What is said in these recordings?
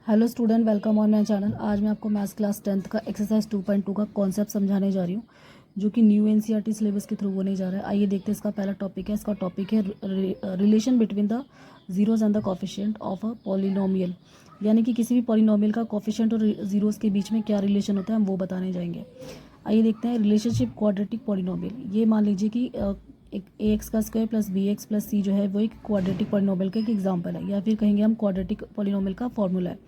Hello student, welcome on my channel. आज मैं आपको मैथ्स क्लास 10th का एक्सरसाइज 2.2 का कॉन्सेप्ट समझाने जा रही हूँ, जो कि न्यू एनसीईआरटी सिलेबस के थ्रू होने जा रहा है। आइए देखते हैं इसका पहला टॉपिक है। इसका टॉपिक है relation between the zeros and the coefficient of a polynomial, यानी कि किसी भी पॉलिनोमियल का कोफिशिएंट और जीरोज के बीच में क्या रिलेशन होता है हम वो बताने जाएंगे। आइए देखते हैं रिलेशनशिप क्वाड्रेटिक पॉलिनोमियल। ये मान लीजिए कि एक ए एक्स का square plus B X plus C जो है वो एक क्वाड्रेटिक पॉलिनोमियल का एक एग्जाम्पल है, या फिर कहेंगे हम क्वाड्रेटिक पॉलिनोमियल का फॉर्मूला है।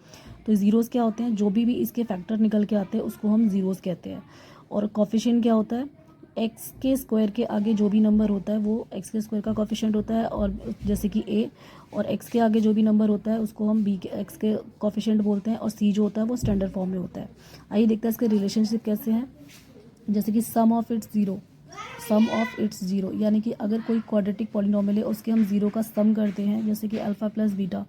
तो ज़ीरोज़ क्या होते हैं, जो भी इसके फैक्टर निकल के आते हैं उसको हम ज़ीरोज़ कहते हैं। और कॉफिशिएंट क्या होता है, एक्स के स्क्वायर के आगे जो भी नंबर होता है वो एक्स के स्क्वायर का कॉफिशिएंट होता है, और जैसे कि ए, और एक्स के आगे जो भी नंबर होता है उसको हम बी के एक्स के कॉफिशिएंट बोलते हैं, और सी जो होता है वो स्टैंडर्ड फॉर्म में होता है। आइए देखते हैं इसके रिलेशनशिप कैसे हैं। जैसे कि सम ऑफ इट्स ज़ीरो, यानी कि अगर कोई क्वाड्रेटिक पॉलिनोमियल है उसके हम ज़ीरो का सम करते हैं, जैसे कि अल्फ़ा प्लस बीटा,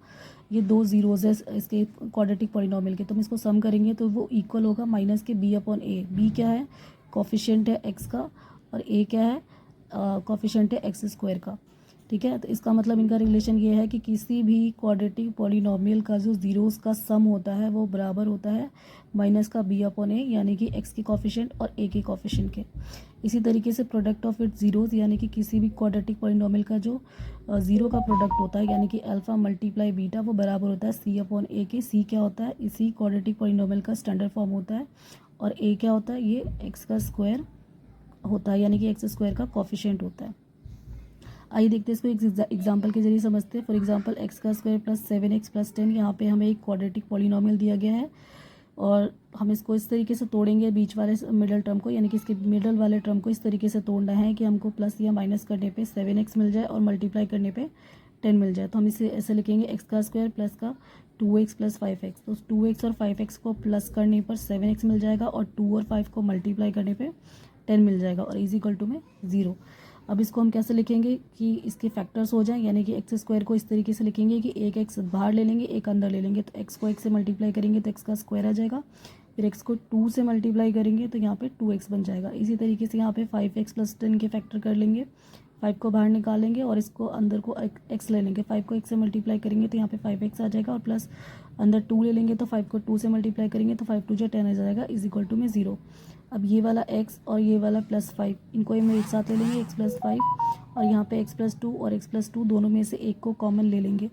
ये दो ज़ीरोज़ है इसके क्वाड्रेटिक पॉलिनोमियल के, तो हम इसको सम करेंगे तो वो इक्वल होगा माइनस के बी अपॉन ए। बी क्या है, कॉफिशिएंट है एक्स का, और ए क्या है, कॉफिशिएंट है एक्स स्क्वायर का। ठीक है, तो इसका मतलब इनका रिलेशन ये है कि किसी भी क्वाड्रेटिक पॉलिनोमियल का जो ज़ीरोज़ का सम होता है वो बराबर होता है माइनस का बी अपॉन ए, यानी कि एक्स के कॉफिशिएंट और ए के कॉफिशिएंट के। इसी तरीके से प्रोडक्ट ऑफ इट ज़ीरोज़, यानी कि किसी भी क्वाड्रेटिक पॉलिनोमियल का जो ज़ीरो का प्रोडक्ट होता है, यानी कि अल्फ़ा मल्टीप्लाई बीटा, वो बराबर होता है सी अपॉन ए के। सी क्या होता है, इसी क्वाड्रेटिक पॉलिनोमियल का स्टैंडर्ड फॉर्म होता है, और ए क्या होता है, ये एक्स का स्क्वायर होता है, यानी कि एक्स स्क्वायर का कॉफिशिएंट होता है। आइए देखते हैं इसको एक एग्जाम्पल के जरिए समझते हैं। फॉर एग्जाम्पल एक्स का स्क्वायर प्लस 7x प्लस 10, यहाँ पे हमें एक क्वाड्रेटिक पॉलिनोमियल दिया गया है, और हम इसको इस तरीके से तोड़ेंगे बीच वाले मिडल टर्म को, यानी कि इसके मिडल वाले टर्म को इस तरीके से तोड़ना है कि हमको प्लस या माइनस करने पे 7x मिल जाए और मल्टीप्लाई करने पे 10 मिल जाए। तो हम इसे ऐसे लिखेंगे, एक्स का स्क्वायर प्लस का 2x प्लस 5x, तो 2x और 5x को प्लस करने पर 7x मिल जाएगा, और 2 और 5 को मल्टीप्लाई करने पे 10 मिल जाएगा, और इज इक्वल टू में 0। अब इसको हम कैसे लिखेंगे कि इसके फैक्टर्स हो जाएं, यानी कि एक्स स्क्वायर को इस तरीके से लिखेंगे कि एक एक्स बाहर ले लेंगे, एक अंदर ले लेंगे, तो एक्स को एक्स से मल्टीप्लाई करेंगे तो एक्स का स्क्वायर आ जाएगा, फिर एक्स को 2 से मल्टीप्लाई करेंगे तो यहाँ पे 2x बन जाएगा। इसी तरीके से यहाँ पे 5x प्लस 10 के फैक्टर कर लेंगे, 5 को बाहर निकालेंगे और इसको अंदर को x ले लेंगे, 5 को x से मल्टीप्लाई करेंगे तो यहाँ पे 5x आ जाएगा, और प्लस अंदर 2 ले लेंगे तो 5 को 2 से मल्टीप्लाई करेंगे तो 5 2 जो 10 आ जाएगा, इज इक्वल टू में 0। अब ये वाला x और ये वाला प्लस 5, इनको हम एक साथ ले लेंगे, x प्लस 5, और यहाँ पे x प्लस 2 और x प्लस 2 दोनों में से एक को कॉमन ले लेंगे,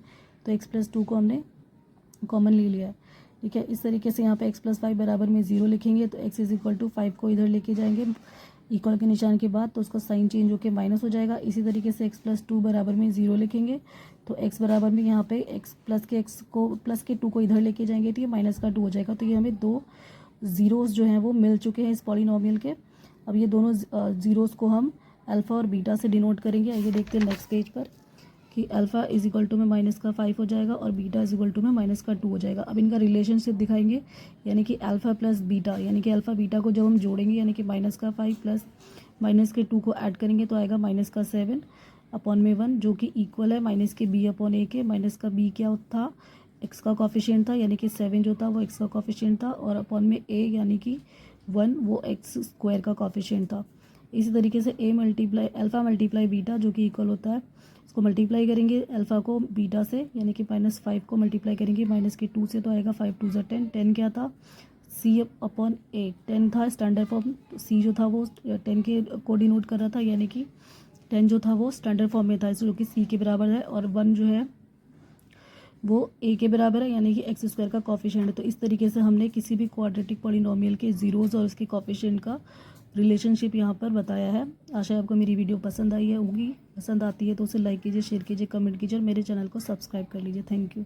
तो x प्लस 2 को हमने कॉमन ले लिया है। ठीक है, इस तरीके से यहाँ पे x प्लस 5 बराबर में 0 लिखेंगे, तो x इज इक्वल टू 5 को इधर लेके जाएंगे इक्वल के निशान के बाद, तो उसका साइन चेंज होकर माइनस हो जाएगा। इसी तरीके से x प्लस 2 बराबर में 0 लिखेंगे, तो x बराबर में यहाँ पे x प्लस के 2 को इधर लेके जाएंगे तो ये माइनस का 2 हो जाएगा। तो ये हमें दो ज़ीरोज़ जो हैं वो मिल चुके हैं इस पॉलिनोमियल के। अब ये दोनों ज़ीरोज़ को हम अल्फ़ा और बीटा से डिनोट करेंगे। आइए देखते हैं नेक्स्ट पेज पर कि अल्फ़ा इज इक्वल टू में माइनस का 5 हो जाएगा और बीटा इज इक्वल टू में माइनस का 2 हो जाएगा। अब इनका रिलेशनशिप दिखाएंगे, यानी कि अल्फ़ा प्लस बीटा, यानी कि अल्फ़ा बीटा को जब हम जोड़ेंगे, यानी कि माइनस का 5 प्लस माइनस के 2 को ऐड करेंगे तो आएगा माइनस का 7 अपॉन में 1, जो कि इक्वल है माइनस के बी अपॉन ए के। माइनस का बी क्या था, एक्स का कॉफिशिएंट था, यानी कि 7 जो था वो एक्स का कॉफिशिएंट था, और अपॉन में ए यानी कि 1 वो एक्स स्क्वायर का कॉफिशिएंट था। इसी तरीके से A multiply alpha multiply beta, जो कि इक्वल होता है, इसको मल्टीप्लाई करेंगे अल्फ़ा को बीटा से, यानी कि -5 को मल्टीप्लाई करेंगे माइनस के 2 से, तो आएगा 5 2 ज़ा 10। 10 क्या था, सी अपॉन ए, 10 था स्टैंडर्ड फॉर्म, सी जो था वो 10 के को डिनोट कर रहा था, यानी कि 10 जो था वो स्टैंडर्ड फॉर्म में था, जो कि सी के बराबर है, और 1 जो है वो ए के बराबर है, यानी कि एक्स स्क्वायर का कॉफिशिएंट है। तो इस तरीके से हमने किसी भी क्वाड्रेटिक पॉलिनोमियल के ज़ीरोज़ और उसके कॉफिशिएंट का रिलेशनशिप यहाँ पर बताया है। आशा है आपको मेरी वीडियो पसंद आई है होगी। पसंद आती है तो उसे लाइक कीजिए, शेयर कीजिए, कमेंट कीजिए, और मेरे चैनल को सब्सक्राइब कर लीजिए। Thank you.